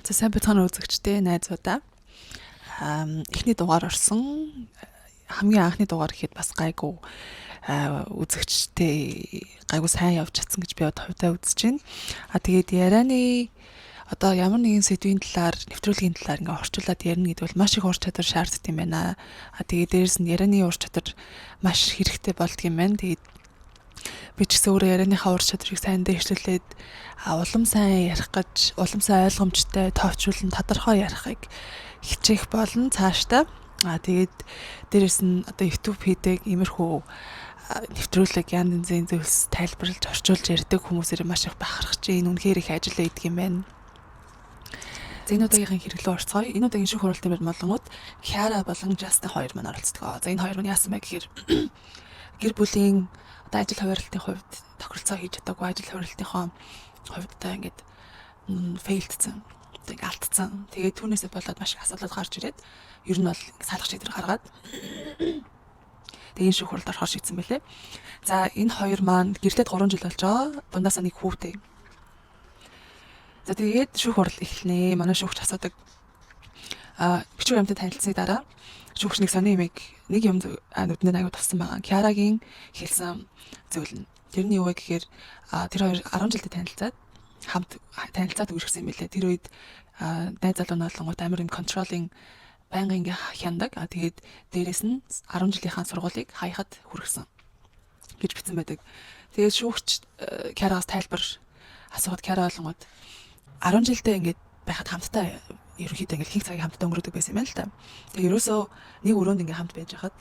За сайн бацхан үзэгчтэй найзуудаа. Эхний дугаар орсон. Хамгийн анхны дугаар гэхэд бас гайгүй үзэгчтэй гайгүй сайн явж чадсан гэж би одоо хувьдаа үзэж байна. Тэгээд ярианы одоо ямар нэгэн сэдвийн талаар, нэвтрүүлгийн талаар ингээ орчуулад ярина гэдэг бол маш их ур чадвар шаарддаг юм байна. Тэгээд дээрэс нь ярианы ур чадвар маш хэрэгтэй болдго юм байна. Тэгээд би ч гэсэн өөрөө ярианыхаа ур чадварыг сайн дээшлүүлээд улам сайн ярих гэж, улам сайн ойлгомжтой, товчруулан тодорхой ярихыг хичээх болно цаашдаа. Тэгээд дээрэс нь одоо YouTube хийдэг иймэрхүү нэвтрүүлэг янз янзын зүйлс тайлбарлаж орчуулж ярьдаг хүмүүсээр маш их бахархаж энэ үнэхээр их ажил байдаг юм байна. За энэ удаагийн хэрэглээ орцгоё. Энэ удаагийн шүүх хуралтын болонгууд Kiara болон Justin хоёр маань оролцдог. За энэ хоёр нь яасан бэ гэхээр гэр бүлийн одоо ажил хуваарлтын хувьд тохиролцоо хийж чадаагүй ажил хуваарлтынхоо хувьдаа ингээд фейлдсэн. Тэг алдсан. Тэгээд түүнээсээ болоод маш их асуудал гарч ирээд ер нь бол салах шийдвэр гаргаад тэгээд шүүх хуралд орохоор шийдсэн байлээ. За энэ хоёр маань гэртээ 3 жил болж байгаа. Дундаасаа нэг хүүтэй. За тэгээд шүүх хурал эхэлнэ. Манай шүүгч асуудаг бичиг баримтад танилцсны дараа шүүгч нэг сони юмыг нэг юм нүднээ аягүй туссан байгаа. Kiara-гийн хэлсэн зүйл нь. Тэрний юу вэ гэхээр тэр хоёр 10 жилдээ танилцаад хамт танилцаад үргэлжсэн юм билээ. Тэр үед найз залуу болонгууд амар юм контролинг байнгын ингээ хяндаг. Тэгээд дээрэс нь 10 жилийнхаа сургуулийг хаяхад хүргэсэн гэж бичсэн байдаг. Тэгээд шүүгч Kiara-гаас тайлбар асууад Kiara болонгууд 10 жилдээ ингээд байхад хамтдаа ерөнхийдөө ингээд их цагийг хамтдаа өнгөрөөдөг байсан юм байна л та. Тэгээд ерөөсөө нэг өрөөнд ингээд хамт байж хахад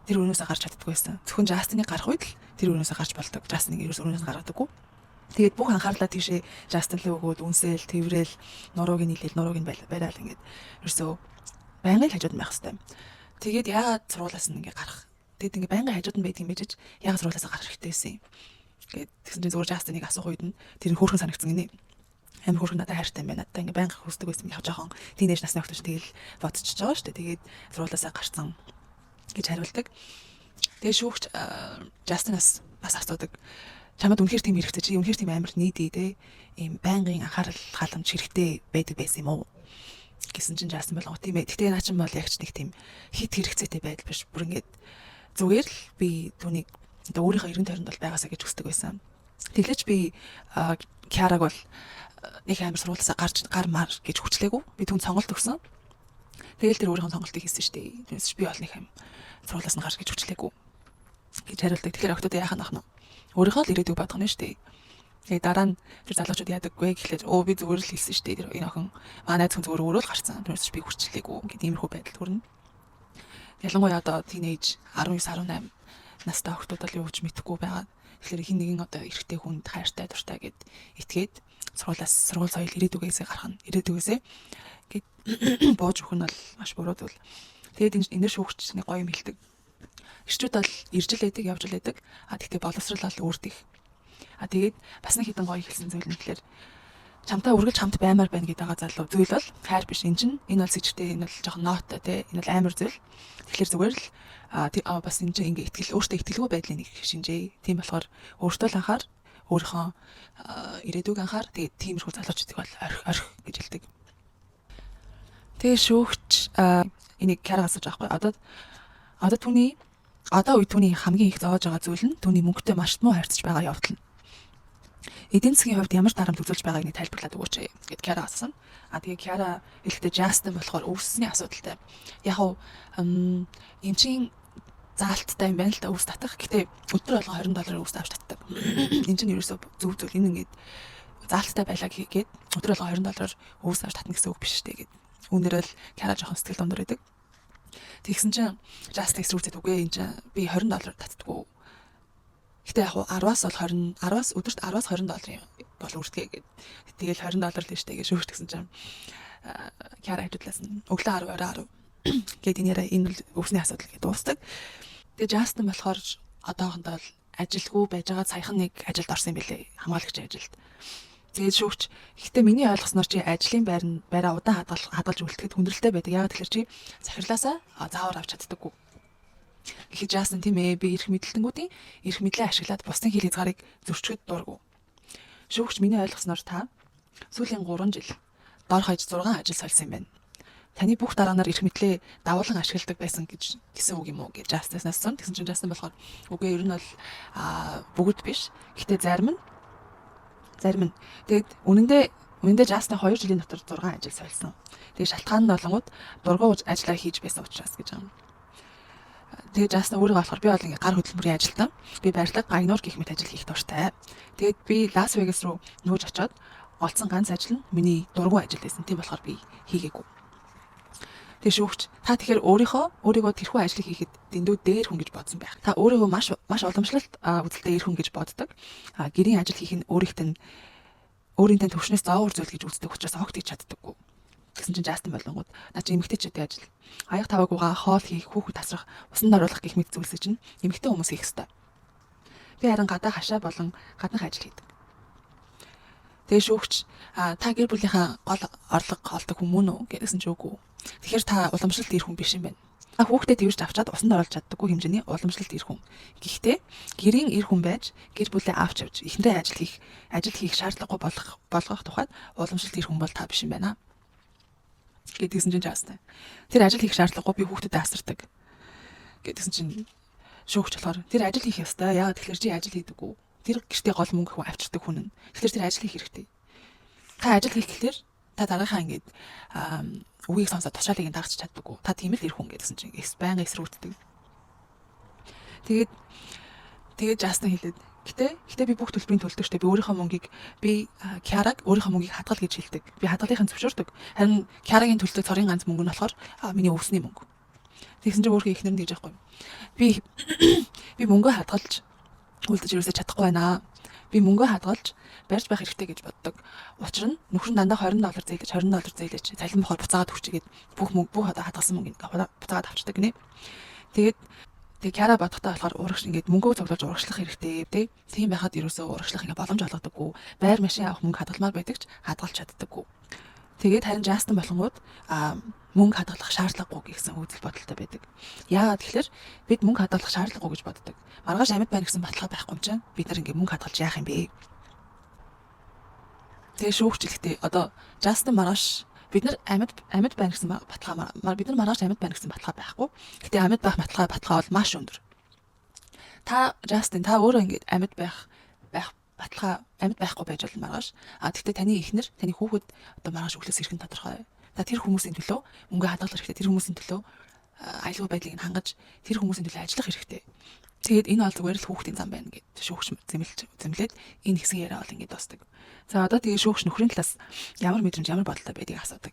тэр өрөөсөө гарч чаддаггүй байсан. Зөвхөн Justin-ыг гарах үед л тэр өрөөсөө гарч болдог. Justin-ыг ерөөсөө өрөөсөө гаргадаггүй. Тэгээд бүх анхаарлаа тийшээ Justin руу өгөөд үнсээл, тэврээл, нурууг нь нийлээл, нурууг нь бараал ингээд ерөөсөө байнгын хажууд нь байх хэвээр. Тэгээд яагаад сургуулаас нь ингээд гарах. Тэгээд ингээд байнгын хажууд нь байдаг юм байж яагаад сургуулаас гарах хэрэгтэй байсан юм. Ингээд тэгсэн чинь зүгээр Justin-ыг асуух үед нь тэр нь хөөрхөн санагдсан гинэ. Амар хөөрхөн надад хайртай юм байна. Надад ингээ байнга хүсдэг байсан яг жоохон тийнейж насны хүмүүс тэгэл бодчихж байгаа шүү дээ. Тэгээд сургуулаасаа гарсан гэж хариулдаг. Тэгээд шүүгч Justin-аас бас асуудаг. Чамд үнэхээр тийм хэрэгтэй чи үнэхээр тийм амар нийдээ те. Ийм байнгын анхаарал халамж хэрэгтэй байдаг байсан юм уу? Гэсэн чинь Justin болго тийм ээ. Гэтэ наа чинь бол яг ч нэг тийм хит хэрэгцээтэй байдал биш. Бүр ингээд зүгээр л би түүнийг одоо өөрийнхөө эргэн тойронд бол байгаасаа гэж хүсдэг байсан. Тэглэж би Kiara-г бол нэг амар сургуулиасаа гар мар гэж хүчлээгүй. Би түн сонголт өгсөн. Тэгэл тэр өөрийнхөө сонголтыг хийсэн шүү дээ. Тэрс би бол нэг юм сургуулиас нь гарч гэж хүчлээгүй гэж хариулдаг. Тэгэхээр октод яахаа нах нь. Өөрийнхөө л ирээдүйг бодох нь шүү дээ. Тэгээ дараа нь тэр залуучууд яадаг вэ гэхлээр би зүгээр л хэлсэн шүү дээ. Тэр энэ охин манай найз хүн зүгээр өөрөө л гарцсан. Тэрс би хүчлээгүй. Ингээд иймэрхүү байдал төрнө. Ялангуяа одоо тийнейж 19 18 настай охтууд бол юу ч мэдэхгүй байгаа. Тэгэхээр хин нэгэн одоо эрэгтэй хүнд хайртай дуртай гэд итгээд сургууль соёл ирээдүгээсээ гарах нь ирээдүгээсээ гээд бууж өгөх нь бол маш буруу зүйл. Тэгээд энэ шүүгч нэг гоё юм хэлдэг. Ирчүүд бол ирж л байдаг, явж л байдаг. Тэгтээ боловсрал бол үрдэх. Тэгээд бас нэг хитэн гоё хэлсэн зүйл нь тэгэхээр чамтай үргэлж хамт баймаар байна гэдэг залуу зүйл бол хайр биш. Энэ бол сэжигтэй, энэ бол жоохон нооттой те. Энэ бол амар зүйл. Тэгэхээр зүгээр л бас энэ чинь ингээ өөртөө итгэлгүй байдлын нэг шинжээ. Тийм болохоор өөртөө л анхаар өөрийнхөө ирээдүйг анхаар тэгээд тиймэрхүү залуучдыг бол орхих гэж хэлдэг. Тэгээ шүүгч энийг Kiara-гаас асууж байгаа байхгүй. Одоо үе түүний хамгийн их зоож байгаа зүйл нь түүний мөнгөтэй маш муу харьцаж байгаа явдал нь. Эдийн засгийн хувьд ямар дарамт үзүүлж байгааг нэг тайлбарлаад өгөөч гэд Kiara асуусан. Тэгээ Kiara хэлэхдээ Justin болохоор өвссний асуудалтай. Яг юм чин заалттай юм байна л да өвс татах. Гэтэ өдөр болго $20 өвс авч татдаг. Энэ чинь ерөөсөө зөв зүйл. Энэ ингээд заалттай байлаа гэгээд өдөр болго $20 өвс авч татна гэсэн үг биш штэ гэд. Үүнээр л Kiara жоохон сэтгэл дундуур байдаг. Тэгсэн чинь Justin рүүцэд үгүй энэ чинь би $20 татдаггүй. Гэтэ яг 10-аас бол 10-аас өдөрт $10-аас $20 бол үрдгээ гэд. Тэгэл $20 л штэ гэж шүүгч гэсэн чинь Kiara хэвдлээс нь өглөө 10 гээд энэ өвсний асуудал гэж дуустдаг. Тэгээ Justin болохоор одоохондоо л ажилгүй байж байгаа саяхан нэг ажилд орсон юм билээ. Хамгаалагчийн ажилд. Тэгээд шүүгч ихтэй миний ойлгосноор чи ажлын байраа удаан хадгалж үлдэхэд хүндрэлтэй байдаг. Яагаад тэгэхээр чи захирлаасаа заавар авч чаддаггүй. Гэхэд Justin тийм ээ би эрх мэдлэнгүүдийн эрх мэдлээ ашиглаад бусдын хил хязгаарыг зөрчгöd дургу. Шүүгч миний ойлгосноор та сүүлийн 3 жил доор хаяж 6 ажил сольсон юм байна. Таны бүх дараанаар эрх мэдлээ давуулан ашигладаг байсан гэсэн үг юм уу гэж Justin-аас асуусан. Тэгсэн чинь Justin болохоор үгүй ер нь бол бүгд биш. Гэхдээ зарим нь тэгээд үнэндээ Justin 2 жилийн дотор 6 ажил сольсон. Тэгээд шалтгаан нь болонгууд дургуй ажиллаа хийж байсан учраас гэж байгаа юм. Тэгээд Justin өөрийгөө болохоор би бол ингээ гар хөдөлмөрийн ажилтан. Би барилга, гайнуур гэх мэт ажил хийх дуртай. Тэгээд би Лас Вегас руу нүүж очиод олцсон ганц ажил нь миний дургуй ажил байсан. Тийм болохоор би хийгээгүй. Тэгээ шүүгч та тэгэхээр өөрийгөө тэрхүү ажлыг хийхэд дэндүү дээр хүн гэж бодсон байх. Та өөрийгөө маш уламжлалт үзэлтэй ир хүн гэж боддог. Гэрийн ажил хийх нь өөрийнхөө төвшнөөс доогуур зүйл гэж үздэг учраас огт хийж чаддаггүй. Гэсэн чинь Justin болонгууд наа чи эмэгтэйчүүдийн ажил. Аяг таваагүйгаа хоол хийх, хүүхэд тасрах, усанд оруулах гэх мэт зүйлсийг чинь эмэгтэй хүмүүс хийх ёстой. Би харин гадаа хашаа болон гаднах ажил хийдэг. Тэгээ шүүгч та гэр бүлийнхаа гол орлого олдог хүмүүн үү гэсэн ч үгүй. Тэгэхээр та уламжлалт ир хүн биш юм байна. Та хүүхдээ тэрвэрч авчаад усанд оруулж чаддаггүй хэмжээний уламжлалт ир хүн. Гэхдээ гэрийн ир хүн байж гэр бүлээ авч явж эхэндээ ажил хийх шаардлагагүй болгох тухайд уламжлалт ир хүн бол та биш юм байна. Гэдгийгсэн чинь Justin. Тэр ажил хийх шаардлагагүй би хүүхдэд асардаг. Гэдгийгсэн чинь шүүгч болохоор тэр ажил хийх ёстой. Яагаад тэгэхээр чи ажил хийдэггүй. Тэр гэртээ гол мөнгө хүн авчирдаг хүн нь. Тэгэхээр тэр ажил хийх хэрэгтэй. Та ажил хийх гэхээр та дараагийнхаа ингээд үгийг сонсоод тушаалыг дагч чаддаггүй. Та тийм л ир хүн гэдгсэн чинь байнга эсрүүцдэг. Тэгээд Justin хэлээд гэтээ би бүх төлбөрийн төлдөг штэ. Би өөрийнхөө мөнгийг Kiara-г өөрийнхөө мөнгийг хадгал гэж хэлдэг. Би хадгалынхаа зөвшөөрдөг. Харин Kiara-гийн төлдөг цорын ганц мөнгө нь болохоор миний өвсний мөнгө. Тэгсэн чинь өөрхөн ихнэр нь гэж яахгүй. Би мөнгөө хадгалж үлдэж юусаа чадахгүй байна. Би мөнгөө хадгалж барьж байх хэрэгтэй гэж боддог. Учир нь нөхөр нь дандаа $20 зээлж цалин бохоор буцаагаад өгчигээд бүх хадгалсан мөнгөнийг буцаагаад авчдаг гинэ. Тэгээд Kiara бодохтой болохоор урагш ингээд мөнгөө цуглуулж урагшлах хэрэгтэй тий. Тийм байхад ерөөсөө урагшлах ингээ боломж олгодоггүй. Байр машин авах мөнгө хадгалмаар байдаг ч хадгалж чаддаггүй. Тэгээд харин Justin болонгууд мөнгө хадгалах шаардлагагүй гэсэн үзэл бодолтой байдаг. Яагаад тэгэхээр бид мөнгө хадгалах шаардлагагүй гэж боддог. Маргааш амьд байна гэсэн баталгаа байхгүй юм чинь бид нар ингээ мөнгө хадгалж яах юм бэ? Тэгээ шүүгчлэгтээ одоо Justin маргааш бид нар амьд байна гэсэн баталгаа бид нар маргааш амьд байна гэсэн баталгаа байхгүй. Гэтэ амьд байх баталгаа бол маш өндөр. Justin та өөрөө ингээд амьд баталгаа амьд байхгүй байж болно маргааш. Гэхдээ таны эхнэр, таны хүүхэд одоо маргааш өглөөс ирэх нь тодорхой. Та тэр хүмүүсийн төлөө мөнгө хадгалах хэрэгтэй. Тэр хүмүүсийн төлөө аюулгүй байдлыг хангаж тэр хүмүүсийн төлөө ажиллах хэрэгтэй. Тэгээд энэ бол зүгээр л хүүхдийн зам байна гэж шүүгч зэмлээд энэ хэсэг яриа бол ингээд дуусдаг. За одоо тэгээ шүүгч нөхрийн талаас ямар мэдрэмж ямар бодолтой байдгийг асуудаг.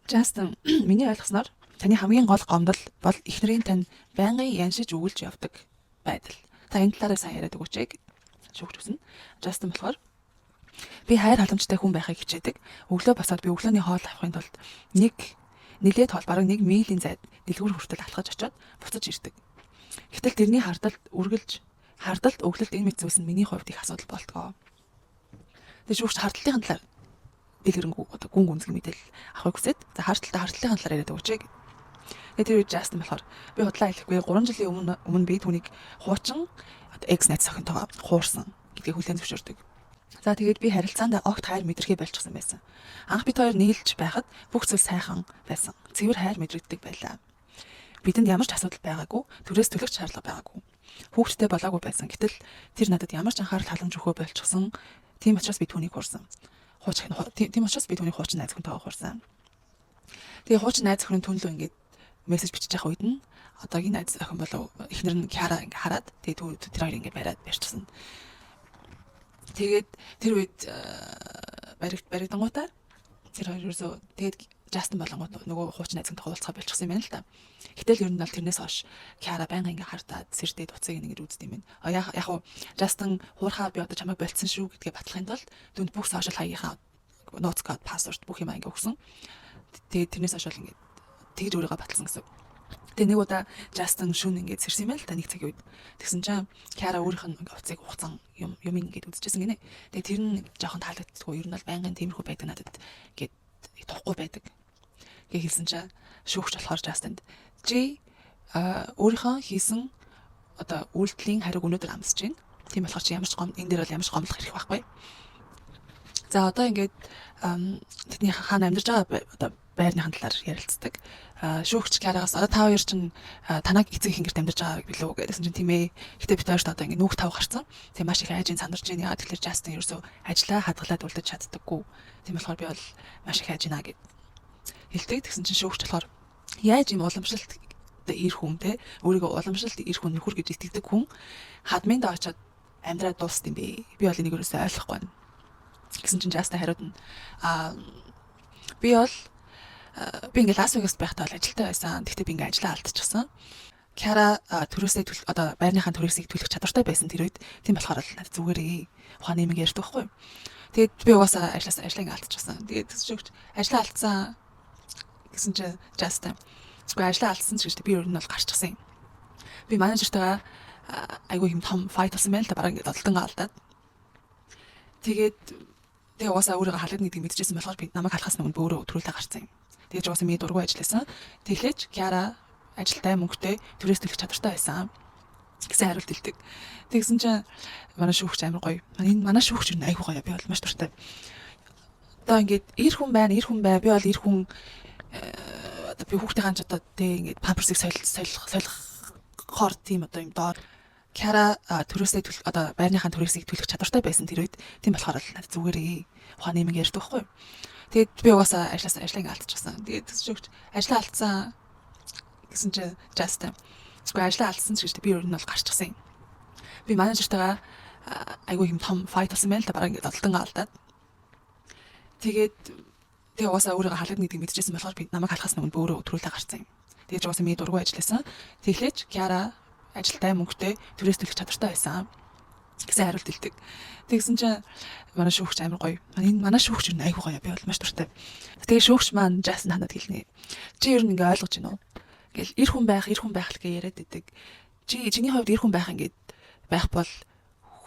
Justin миний ойлгосноор таны хамгийн гол гомдол бол эхнэрийн тань байнгын яншиж өгүүлж явдаг байдал. Та энэ талаараа сайн яриад өгөөч гэж шүүгч үснэ. Justin болохоор би хайр халамжтай хүн байхыг хичээдэг. Өглөө босоод би өглөөний хоол авахын тулд нэлээд хол бараг 1 милийн зайд дэлгүүр хүртэл алхаж очиод буцаж ирдэг. Гэтэл тэрний хардалд өглөлт энэ мэт зүйлс нь миний хувьд их асуудал болтгоо. Тэгээ шүүгч хардалтын талаар дэлгэрэнгүй одоо гүн гүнзгий мэдээлэл авахыг хүсээд за хардалтын талаар яриад өгөөч. Тэгээ тэр үед Justin болохоор би худлаа хэлэхгүй 3 жилийн өмнө би түүнийг хуучин одоо экс найз охинтойгоо хуурсан гэдгийг хүлээн зөвшөөрдөг. За тэгээд би харилцаанд огт хайр мэдрэхээ болчихсон байсан. Анх бид хоёр нийлж байхад бүх зүйл сайхан байсан. Цэвэр хайр мэдрэгддэг байлаа. Бидэнд ямар ч асуудал байгаагүй, төрөөс төлөх шаардлага байгаагүй. Хүүхдтэй болоогүй байсан. Гэтэл тэр надад ямар ч анхаарал халамж өгөө болчихсон. Тийм учраас би түүнийг хуурсан. Тийм учраас би түүнийг хуучин найз охинтойгоо хуурсан. Тэгээ хуучин найз охин түнлөө ингээд мессеж бичиж явах үед нь одоогийн найз охин болов эхнэр нь Kiara ингээд хараад тэгээ тэр хоёр ингээд барьчихсан. Тэгээд тэр үед баригдангуудаа тэр хоёр ерөөсөө тэгээд Justin болонгууд нөгөө хуучин найзтай хуулцгаа болчихсон юм байна л да. Гэтэл ер нь бол тэрнээс хойш Kiara байнга ингээ хартаад сэрдээд уцыг ингэж үздэг юм байна. Яг уу Justin хуурхаа би одоо чамайг болцсон шүү гэдгээ батлахын тулд түнд бүх сошиал хаягийнхаа нууц код пассворд бүх юм ингээ өгсөн. Тэгээд тэрнээс хойш ингээ тэгж өөрийгөө баталсан гэсэн. Тэгээ нэг удаа Justin шүн ингээд сэрсэн юм байна л та нэг цагийн үед. Тэгсэн чинь Kiara өөрийнх нь уцыг хугацсан юм ингээд үзчихсэн гинэ. Тэгээ тэр нь жоохон таалагддаггүй. Ер нь бол байнгын тиймэрхүү байдаг надад гээд тухгүй байдаг. Гэ хэлсэн чинь шүүгч болохоор Justin чи өөрийнхөө хийсэн одоо үйлдэлийн хариуг өнөөдөр амсаж байна. Тийм болохоор чи энэ дээр бол ямар ч гомдлох хэрэг байхгүй. За одоо ингээд тэдний хаана амьдарч байгаа одоо байрныхан талаар ярилцдаг. Шүүгч Кярагаас одоо та хоёр чинь танаг эцэг их гэрт амьдарч байгаа билүү гэдсэн чинь тийм ээ. Гэтэ бид хоёрт одоо ингээд нүг тав гарцсан. Тэгээ маш их айжийн сандарч байна. Яагаад тэгэхээр Justin ерөөсөө ажиллаа хадгалаад үлдэж чаддаггүй. Тийм болохоор би бол маш их айжина гэд хэлдэг. Тэгсэн чинь шүүгч болохоор яаж юм уламжлалт ир хүн те өөрийгөө уламжлалт ир хүн нөхөр гэж итгэдэг хүн хадминд очиод амьдраад дуусд юм бэ. Би бол энийг ерөөсөө ойлгохгүй байна. Гэсэн чинь Justin хариуд нь би ингээд Лас Вегаст байхдаа бол ажилтаа байсан. Тэгтээ би ингээд ажиллаа алдчихсан. Кяра төрөөсөө одоо байрныхаа төрөөсийг төлөх чадвартай байсан тэр үед. Тийм болохоор л надад зүгээрээ ухааны юм ярьдаг байхгүй. Тэгээд би угаасаа ажлаа ингээд алдчихсан. Тэгээд шүүгч ажлаа алдсан гэсэн чинь Justin зүгээр ажлаа алдсан ч гэж би өөр нь бол гарчихсан юм. Би менежертайгаа айгүй юм том файт болсон байл та бараг ингээд олдон алдаад. Тэгээ угаасаа өөрийгөө халагдана гэдгийг мэдчихсэн болохоор би намайг халахаас өмнө өөрөө өдрүүлээ гарцсан юм. Тэгээд угаасаа миний дургүй ажилласан. Тэглэж Кяра ажилтай мөнгөтэй төрөөс төлөх чадвартай байсан гэсэн хариулт хэлдэг. Тэгсэн чинь манай шүүгч амар гоё. Манай шүүгч нь айгүй гоё. Би бол маш дуртай. Одоо ингээд ир хүн байна. Би бол ир хүн одоо би хүүхдээ ганц одоо тэг ингээд памперсыг солихоор тийм одоо юм доор Кяра төрөөсөө одоо байрныхаа төрөөсийг төлөх чадвартай байсан тэр үед. Тийм болохоор л надад зүгээрээ ухааны юм ярьдаг байхгүй. Тэгээд би угаасаа ажлаа ингээд алдчихсан. Тэгээд шүүгч ажлаа алдсан гэсэн чинь Justin зүгээр ажлаа алдсан ч гэж би өөр нь бол гарчихсан юм. Би менежертайгаа айгүй юм том файт болсон байл та бараг ингээд олдон алдаад. Тэгээ угаасаа өөрийгөө халагдана гэдгийг мэдчихсэн болохоор би намайг халахаас өмнө өөрөө өдрүүлээ гарцсан юм. Тэгээд угаасаа миний дургүй ажилласан. Тэглэж Кяра ажилтай мөнгөтэй төрөөс төлөх чадвартай байсан гэсэн хариулт хэлдэг. Тэгсэн чинь манай шүүгч амар гоё. Манай шүүгч нь айгүй гоё. Би бол маш дуртай. Тэгээ шүүгч маань Justin ханаад хэлнэ. Чи ер нь ингээ ойлгож байна уу? Ингээл ир хүн байх л гээ яриад идэг. Чиний хувьд ир хүн байх ингээд байх бол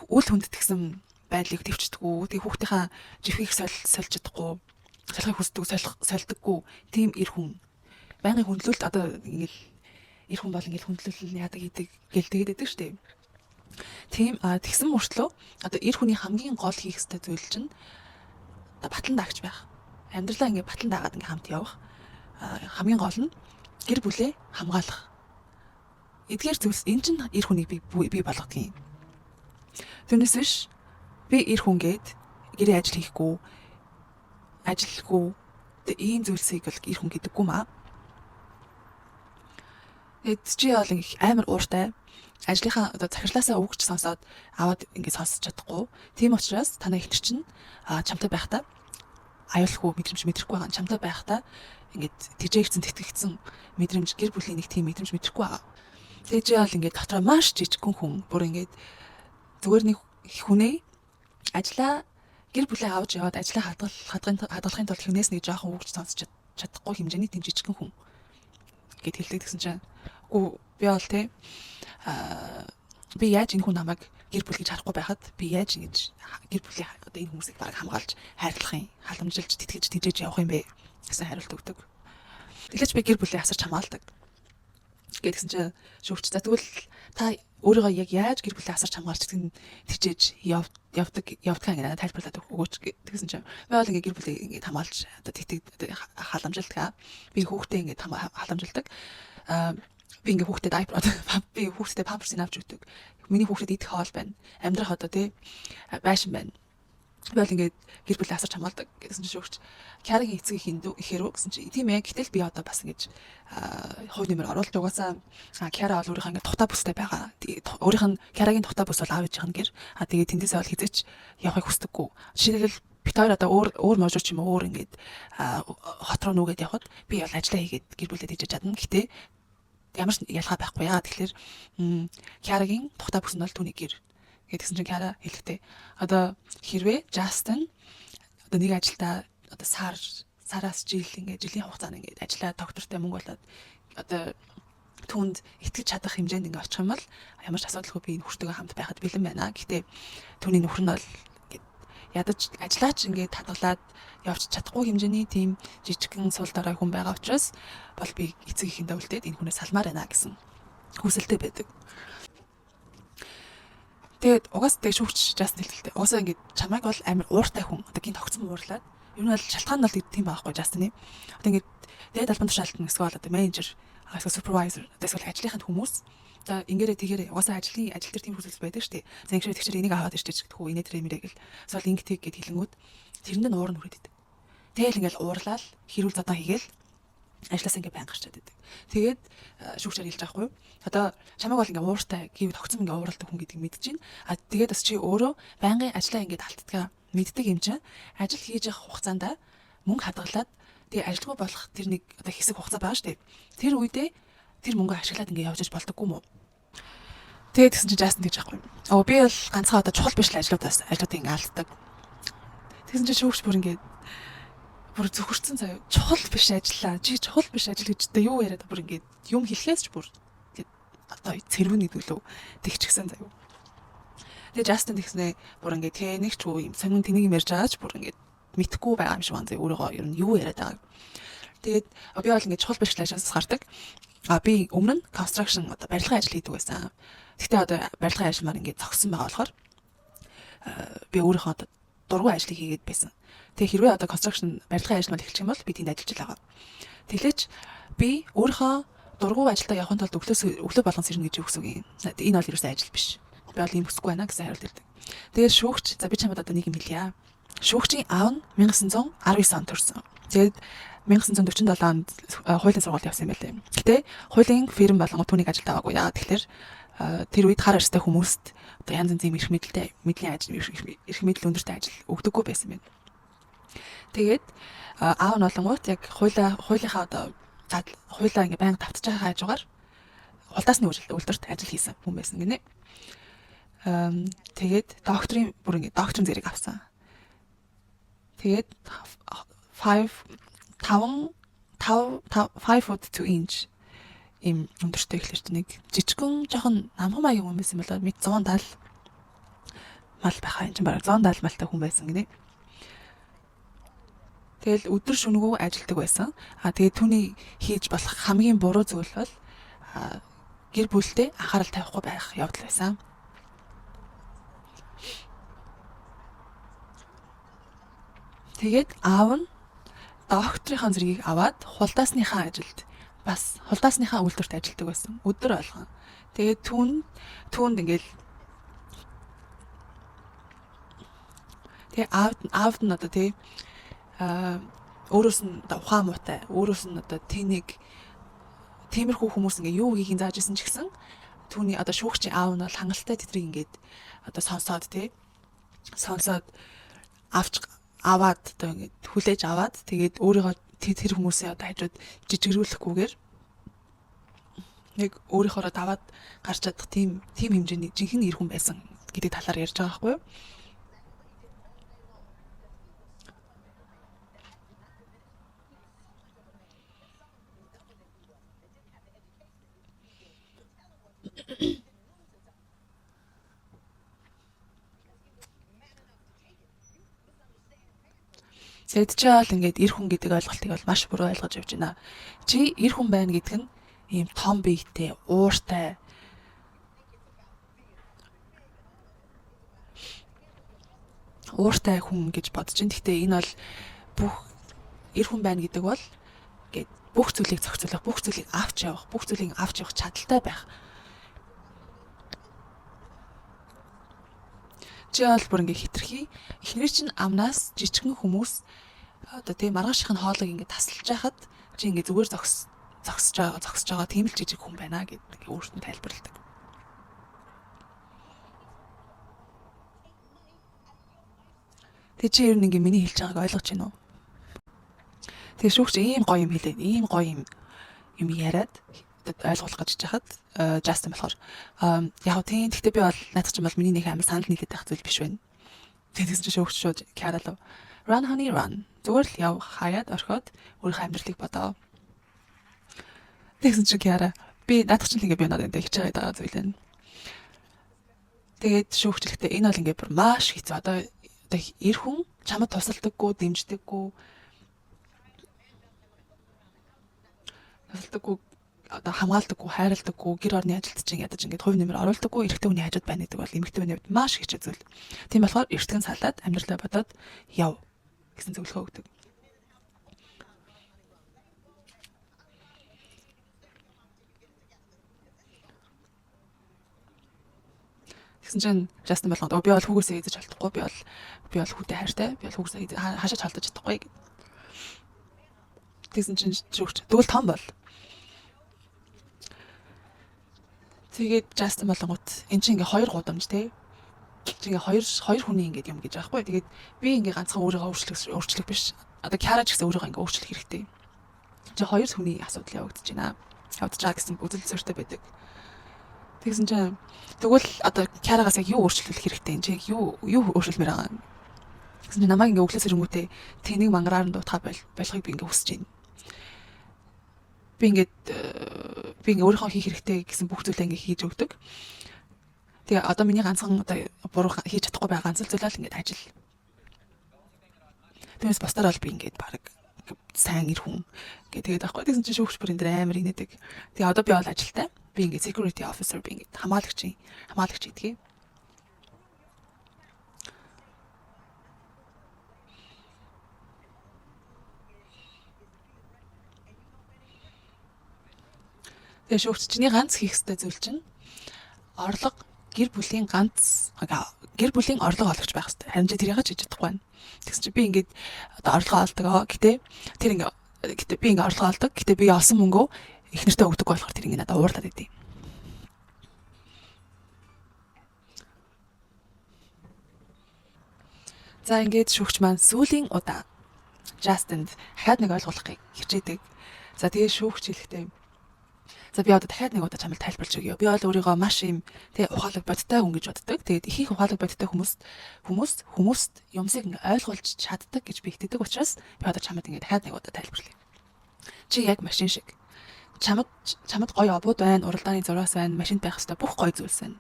үл хүндэтгсэн байдлыг төвчдөггүй. Тэгээ хүүхдийнхаа живхийг сольж чадахгүй, солихыг хүсдэг, сольдөггүй. Тийм ир хүн. Байнгын хүндлэлт одоо ингээл ир хүн бол ингээл хүндлэл яадаг идэг гэл тэгээд идэг штеп. Тийм тэгсэн мөртлөө одоо ир хүний хамгийн гол хийх ёстой зүйл чинь одоо батлан даагч байх. Амьдралаа ингээ батлан даагаад ингээ хамт явах. Хамгийн гол нь гэр бүлээ хамгаалах. Эдгээр зүйлс энэ чинь ир хүнийг бий болгодог юм. Түүнээс биш би ир хүнгээд гэрээ ажил хийхгүй, ажилгүй тэгээ ийм зүйлсийг бол ир хүн гэдэггүй маа. Чи бол амар ууртай ажлынхаа одоо захирлаасаа өгч сонсоод аваад ингэ сонсож чадахгүй. Тийм учраас танай ихтер чинь чамтай байхдаа аюулгүй мэдрэхгүй байгаа. Чамтай байхдаа ингээд тэжээгцэн тэтгэгдсэн мэдрэмж гэр бүлийн нэг тийм мэдрэмж мэдрэхгүй байгаа. Тэгээ чи бол ингээд дотроо маш жижигхэн хүн бүр ингээд зүгээр нэг хүнээ ажлаа гэр бүлээ авч яваад ажлаа хадгалахын тулд хүнээс нэг жоохон өгч сонсож чадахгүй хэмжээний тийм жижигхэн хүн гэд хэлдэг гэсэн чинь үгүй би бол те би яаж энэ хүн намайг гэр бүл гэж харахгүй байхад би яаж ингэж гэр бүлийн одоо энэ хүмүүсийг баг хамгаалж хайрлах юм халамжилж тэтгэж тэжээж явах юм бэ гэсэн хариулт өгдөг. Тэгэлж би гэр бүлээ асарч хамгаалдаг гэдгсэн чинь шүүгч за тэгвэл та өөрийгөө яг яаж гэр бүлээ асарч хамгаалж тэжээж явдаг ингэ тайлбарлаад өгөөч гэдгсэн чинь би бол ингэ гэр бүлээ ингэ хамгаалж одоо тэтгэж халамжилдаг. Би хүүхдээ ингэ халамжилдаг. Би ингээ хүүхдэд дайпер би хүүхдэд памперсыг авч өгдөг. Миний хүүхдэд идэх хоол байна. Амьдрах одоо тий байшин байна. Би бол ингээ гэр бүлээ асарч хамгаалдаг гэсэн чинь шүүгч Кярагийн эцэг ихээр гэсэн чинь тийм ээ. Гэтэл би одоо бас ингэж хувь нэмэр оруулж угаасаа Кяра бол өөрийнхөө ингээ тухтай бүстэй байгаа. Өөрийнх нь Кярагийн тухтай бүс бол аав ээжийнх нь гэр. Тэгээд тэндээсээ бол хизээч явахыг хүсдэггүй. Жишээлбэл бид хоёр одоо өөр можуур ч юм уу өөр ингээд хот руу нүгэд явхад би бол ажиллаа хийгээд гэр бүлээ дижиж чадна. Гэтэ ямар ч ялгаа байхгүй яа. Тэгэхээр Кярагийн тухтай бүс нь бол түүний гэр гэдгсэн чинь Кяра хэлэхдээ одоо хэрвээ Justin одоо нэг ажилдаа одоо сараас жилийн хугацаанд ингээд ажиллаа доктортой мөнгө болоод одоо түнд итгэж чадах хэмжээнд ингээд очих юм бол ямар ч асуудалгүй би энэ хүртэйгээ хамт байхад бэлэн байна. Гэхдээ түүний нөхөр нь бол ядаж ажиллаач ингээд хадгалаад явж чадахгүй хэмжээний тийм жижигхэн сул дорой хүн байгаа учраас бол би эцэг ихэндээ үлдээд энэ хүнээс салмаар байна гэсэн хүсэлтэй байдаг. Тэгээд угаас тэг шүүгч Justin хэлдэг. Угаасаа ингээд чамайг бол амар ууртай хүн. Одоо гин тогтсон уурлаад. Ер нь бол шалтгаан нь бол тийм байхгүй Justin-ий. Одоо ингээд тэгээд албан тушаалтан эсвэл одоо менежер, эсвэл супервайзер, эсвэл ажлынханд хүмүүс одоо ингээрээ тэгээрээ угаасаа ажил дээр тийм хүсэл байдаг шүү дээ. За ингэж тэгчээр энийг аваад ирчих гэдэг хүү инээ тэр мэрэг гэл. Эсвэл ингэдэг гэд хэлэнгүүд тэрэнд нь уур нь хүрээд идэг. Тэгэл ингээл уурлал хэрүүл задаа хийгээл ажлаас ингээ байн гарчаад идэг. Тэгээд шүүгчээр хэлж байгаа хгүй. Одоо чамайг бол ингээ ууртай гэв тогтсон ингээ ууралдаг хүн гэдгийг мэдчихээн. А тэгээд бас чи өөрөө байнгын ажлаа ингээ талтдгаа мэддэг юм чинь ажил хийж явах хугацаанд мөнгө хадгалаад тэгээ ажилгүй болох тэр нэг одоо хэсэг хугацаа байгаа шүү дээ. Тэр үедээ тэр мөнгө ашиглаад ингээ явж иж болдоггүй мó. Тэгээд тэгсэн чинь Justin гэж аахгүй. Би бол ганцхан одоо чухал биш л ажлуудаас ингээ алддаг. Тэгсэн чинь шүүгч бүр ингээ бүр зөвхөрцөн заяа чухал биш ажиллаа. Чи чухал биш ажил гэж одоо юу яриад бүр ингээд юм хэлхээс ч бүр ингээд одоо цэрвэн нэгдүүлв тэгчихсэн заяа. Тэгээ Justin тэгснэ бүр ингээд тэ нэг ч юу юм сонин тэнийг юм ярьж байгаа ч бүр ингээд мэдхгүй байгаа юм шиг байна заяа өөрийгөө ер нь юу яриад байгааг. Тэгээд би бол ингээд чухал биш ажлаас гардаг. Би өмнө нь construction одоо барилгын ажил хийдэг байсан. Гэхдээ одоо барилгын ажил маань ингээд зогссон байгаа болохоор би өөрийнхөө одоо дургүй ажлыг хийгээд байсан. Тэгээ хэрвээ одоо construction барилгын ажил мал эхэлчих юм бол би тэнд ажиллаж байгаа. Тэглэж би өөрийнхөө дургүй ажилдаа явахын тулд өглөө болгон сэрнэ гэж өгсөн юм. Энэ бол ерөөсөө ажил биш. Би бол юм хүсэхгүй байна гэсэн хариулт ирдэг. Тэгээд шүүгч за би чамд одоо нэг юм хэлье. Шүүгчийн аав нь 1919 онд төрсөн. Тэгээд 1947 онд хуулийн сургууль явсан юм байлээ. Гэтэ хуулийн фирм болон түүнийг ажилд аваагүй. Яагаад тэгэхээр тэр үед хар арьстай хүмүүст одоо янз янзын эрх мэдэлтэй мэдлийн ажил эрх мэдэл өндөртэй ажил өгдөггүй байсан юм. Тэгээд аав нь болонгууд яг хуулийнхаа одоо хуулаа ингээ байнга давтаж байгаа хажуугаар улдаасны үйлдвэрт ажил хийсэн хүн байсан гинэ. Тэгээд докторийн бүр ингээ докторийн зэрэг авсан. Тэгээд 5 foot 2 inch им өндөртэй ихлэрч нэг жижигхэн жоохон намхан маягийн хүн байсан болоо 170 мал байхаа энэ чинь бараг 170 малтай хүн байсан гинэ. Тэгэл өдөр шөнөгөө ажилдаг байсан. Тэгээд түүний хийж болох хамгийн буруу зүйл бол гэр бүлтэй анхаарал тавихгүй байх явдал байсан. Тэгээд аав нь докторийнхаа зэргийг аваад хулдаасныхаа ажилд бас хулдаасныхаа үйлдвэрт ажилладаг байсан. Өдөр болгон. Тэгээд түүнд ингээл тэгээ аавд нь одоо тий өөрөөс нь ухаан муутай, өөрөөс нь одоо тиймэрхүү хүмүүс ингээ юу хийхин зааж исэн ч гэсэн түүний одоо шүүгчийн аав нь бол хангалттай тэдрийг ингээд одоо сонсоод аваад одоо ингээд хүлээж аваад тэгээд өөрийгөө тэр хүмүүсээ одоо хажууд жижигрүүлэхгүйгээр нэг өөрийнхоороо даваад гарч чадах тийм хэмжээний жинхэнэ эр хүн байсан гэдэг талаар ярьж байгаа байхгүй юу? Тэгэд чи бол ингээд эр хүн гэдэг ойлголтыг бол маш буруу ойлгож явж байна. Чи эр хүн байна гэдэг нь ийм том биетэй, ууртай хүн гэж бодож байна. Гэхдээ энэ бол бүх эр хүн байна гэдэг бол ингээд бүх зүйлийг зохицуулах, бүх зүйлийг авч явах чадaltaй байх. Чи бол бүр ингээ хитрхи эхнэр чинь амнаас жижигхэн хүмүүс одоо тийм маргаашийн хоолойг ингээ тасалж байхад чи ингээ зүгээр зогсож байгаа тийм л жижиг хүн байна гэдэг өөртөө тайлбарладаг. Тэг чи ер нь ингээ миний хэлж байгааг ойлгож байна уу? Тэг шүүгч ийм гоё юм хэлээд, ийм гоё юм яриад ойлгуулах гэж хахад Justin болохоор яг тийм гэхдээ би бол наадах чинь бол миний нэг амар санал нийлээд байх зүйл биш байна. Тэгсэн чинь шүүгч шууд Киаралуу run honey run зүгээр л яв хаяад орхиод өөрийнхөө амьдралыг бодоо. Тэгсэн чинь Киара би наадах чинь ингээ би надад энэ хийж байгаа зүйл байна. Тэгээд шүүгчлэхдээ энэ бол ингээ бүр маш хэцүү одоо эр хүн чамд тусалдаггүй, дэмждэггүй одоо хамгаалдаггүй, хайрладаггүй, гэр орны ажилтж ядаж ингээд хувь нэмэр оруулдаггүй, эрэгтэй хүний хажууд байна гэдэг бол эмэгтэй хүний хувьд маш хэцүү зүйл. Тийм болохоор эртхэн салаад амьдралаа бодоод яв гэсэн зөвлөгөө өгдөг. Тэгсэн чинь Justin болгоод би бол хүүгээсээ эзэж алдахгүй, би бол хүүтэй хайртай, би бол хүүгээсээ хашаач халдаж чадахгүй гэд. Тэгсэн чинь шүүгч тэгвэл том бол. Тэгээд Justin болгоод эн чинь ингээ хоёр гудамж тий. Чи ингээ хоёр хүний ингээд юм гэж аахгүй. Тэгээд би ингээ ганцхан өөрийгөө өөрчлөх биш. Одоо Кара ч гэсэн өөрийгөө ингээ өөрчлөх хэрэгтэй. Чи хоёр хүний асуудал явагдаж байна. Явагдаж байгаа гэсэн үзэл зөртэй байдаг. Тэгсэн чинь тэгвэл одоо Карагаас яг юу өөрчлөх хэрэгтэй юм чи юу өөрчлөлмөр байгаа юм. Тэгсэн чинь намайг ингээ өглөөс ирэнгүүтээ тэнийг мангараар нь дуутахаа болохыг би ингээ хүсэж байна. Би ингээ өөрийнхөө хийх хэрэгтэй гэсэн бүх зүйлээ ингээ хийж өгдөг. Тэгээ одоо миний ганцхан одоо буруу хийж чадахгүй байгаа ганц зүйл л ингээ ажил. Тэгээс бусдаар бол би ингээ баг сайн ир хүн гэдэг байхгүй. Тэгсэн чинь шүүгч бүр энэ дэр амар инээдэг. Тэгээ одоо би бол ажилтай. Би ингээ security officer би ингээ хамгаалагч гэдгийг. Тэгээ шүүгч чиний ганц хийх ёстой зүйл чинь орлого гэр бүлийн орлого олгож байх хэрэгтэй. Харин чи тэрийг хийж чадахгүй байна. Тэгсэн чи би ингээд одоо орлогоо олдог. Гэтэ би ингээд орлогоо олдог. Гэтэ би олсон мөнгөө их нэртээ өгдөг болохоор тэр ингээд надад уурлаад идэв. За ингээд шүүгч маань сүүлийн удаа Justin дахиад нэг ойлгуулахыг хичээдэг. За тэгээ шүүгч хэлэхдээ за би одоо дахиад нэг удаа чамд тайлбарлаж өгье. Би бол өөрийгөө маш юм ухаалаг бодтой хүн гэж боддог. Тэгээд ихэнх ухаалаг бодтой хүмүүст юмсыг ингээ ойлгуулж чаддаг гэж би итгэдэг учраас би одоо чамд ингээ дахиад нэг удаа тайлбарлая. Чи яг машин шиг. Чамд гоё обууд байна, уралдааны зурагс байна, машинд байх хэвээр бүх гоё зүйлс байна.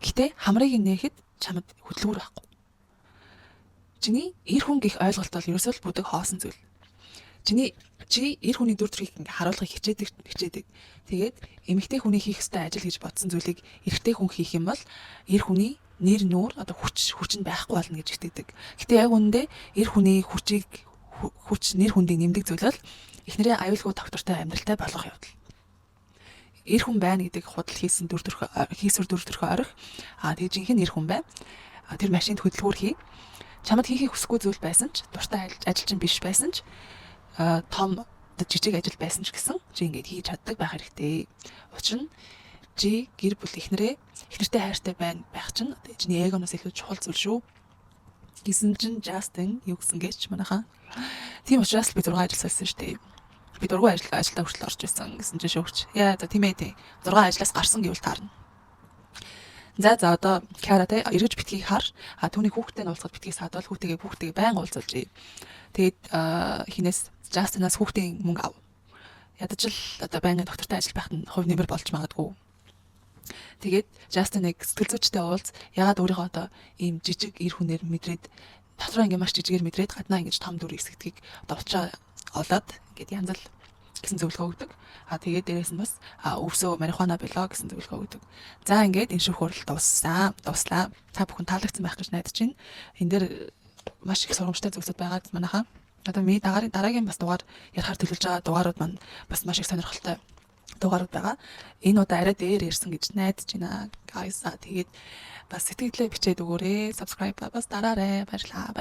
Гэтэ хамрыг нээхэд чамд хөдөлгүүр байхгүй. Чиний эр хүн гих ойлголт бол ерөөсөө л бүдэг хоосон зүйл. Чи эр хүний дүр төрхийг ингээ харуулахыг хичээдэг. Тэгээд эмэгтэй хүний хийх ёстой ажил гэж бодсон зүйлийг эрэгтэй хүн хийх юм бол эр хүний нэр нүүр одоо хүч нь байхгүй болно гэж итгэдэг. Гэтэ яг үүндээ эр хүний хүч нэр хүндийг нэмдэг зүйл бол эхнэрээ аюулгүй доктортой амьдралтай болгох явдал. Эр хүн байна гэдэг худал хийсвэр дүр төрхөө орих. Тэгээд жинхэнэ эр хүн байна. Тэр машинд хөдөлгүүр хий. Чамд хийхийг хүсэхгүй зүйл байсан ч, дуртай ажил чинь биш байсан ч, том жижиг ажил байсан ч гэсэн чи ингээд хийж чаддаг байх хэрэгтэй. Учир нь чи гэр бүл эхнэртэй хайртай байх чинь чиний эгоноос илүү чухал зүйл шүү. Гэсэн чинь Justin юу гэсэн гэж манайхаа. Тийм учраас би 6 ажил сольсон шүү дээ. Би 4 ажилдаа хүртэл орж ирсэн гэсэн чинь шүүгч. Яа за тийм ээ. 6 ажлаас гарсан гэвэл таарна. За одоо Каратай эргэж битгий хар. Түүний хүүхдтэй нь уулзаад битгий саадвал хүүхдтэйгээ байнга уулзуулж. Тэгээд хинээс Justin-аас хүүхдийн мөнгө ав. Ядаж л одоо байнгын доктортой ажил байхад нь хувь нэмэр болж магадгүй. Тэгээд Justin-ыг сэтгэл зүйчтэй уулз ягаад өөрийнхөө одоо ийм жижиг эр хүнээр мэдрээд дотроо ингээ маш жижигээр мэдрээд гаднаа ингэж том дүр эсгдгийг одоо уучаа олоод ингээд янз л гэсэн зөвлөгөө өгдөг. Тэгээд дээрээс нь бас өвсөө марихуана болоо гэсэн зөвлөгөө өгдөг. За ингээд энэ шүүх хурал дуслаа. Та бүхэн таалагдсан байх гэж найдаж байна. Энэ дээр маш их сургамжтай зүйлсүүд байгаа манайхаа. Одоо ми дараагийн бас дугаар ярихаар төлөвлөж байгаа дугаарууд маань бас маш их сонирхолтой дугаарууд байгаа. Энэ удаа арай дээр ирсэн гэж найдаж байна. Guys тэгээд бас сэтгэлдээ бичээд өгөөрэй. Subscribe бас дараарай. Баярлалаа.